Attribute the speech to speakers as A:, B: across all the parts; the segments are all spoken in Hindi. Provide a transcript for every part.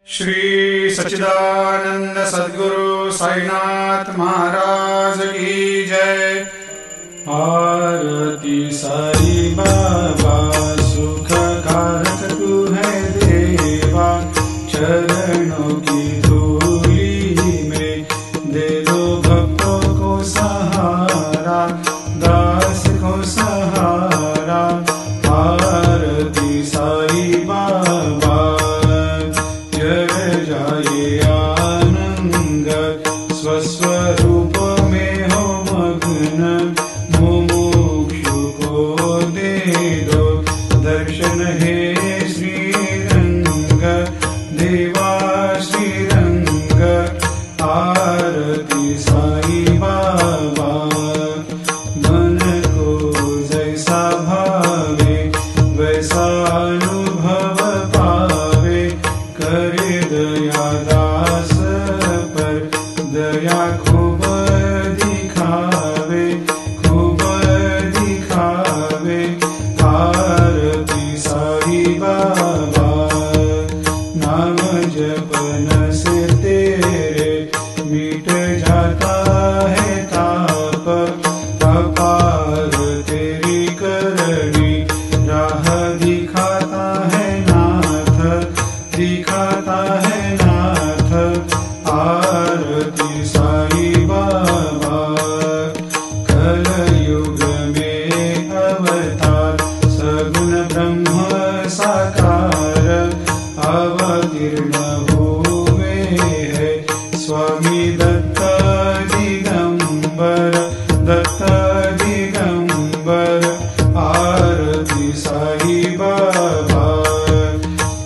A: श्री सच्चिदानंद सद्गुरु साईनाथ महाराज की जय। आरती साई बाबा सुख कारक तू है देवा, चरणों की धूली में दे दो भक्तों को सहारा, दास को सहारा। आरती साई बाबा जय जाए आनंद, स्वस्वरूप में हो मग्न, मुमुक्षु को दे दो दर्शन हे श्रीरंग, देवा श्रीरंग। आरती साई बाबा मन को जैसा भावे वैसा अनुभव पावे, करे दया दास पर दया खूब दिखावे, खूब दिखावे। आरती साई बाबा नाम जपन से तेरे मिट जाता है ताप, अपार तेरी करनी राह दिखाता है नाथ, दिखाता है नाथ। आरती साई बाबा कलयुग में अवतार, सगुण ब्रह्म साकार अवतीर्ण हुए है स्वामी दत्त दिगंबर, दत्त दिगंबर। आरती साई बाबा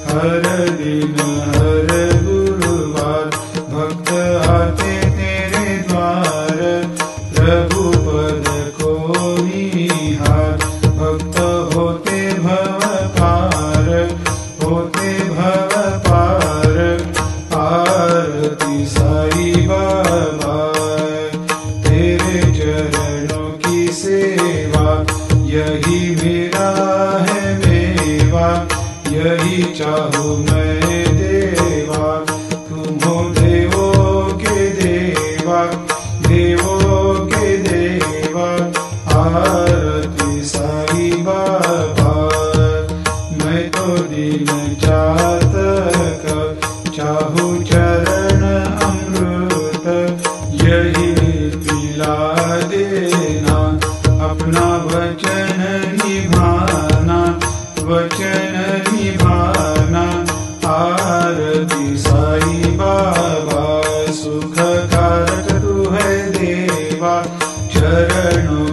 A: हर दिन हर गुरुवार भक्त आते तेरे द्वार, प्रभु पद को निहार, भक्त होते भव पार, होते भव पार। आरती साई बाबा तेरे चरणों की सेवा, यही मेरा है मेवा, यही चाहूँ मैं देवा। तुम हो देवों के देवा, देवों के देवा। आरती साई बाबा मैं तो दिन चातक, चाहूँ चरण अमृत, यही पिला देना, अपना वचन निभाना, वचन निभाना। आरती साई बाबा सुख कारक तू है देवा, चरणों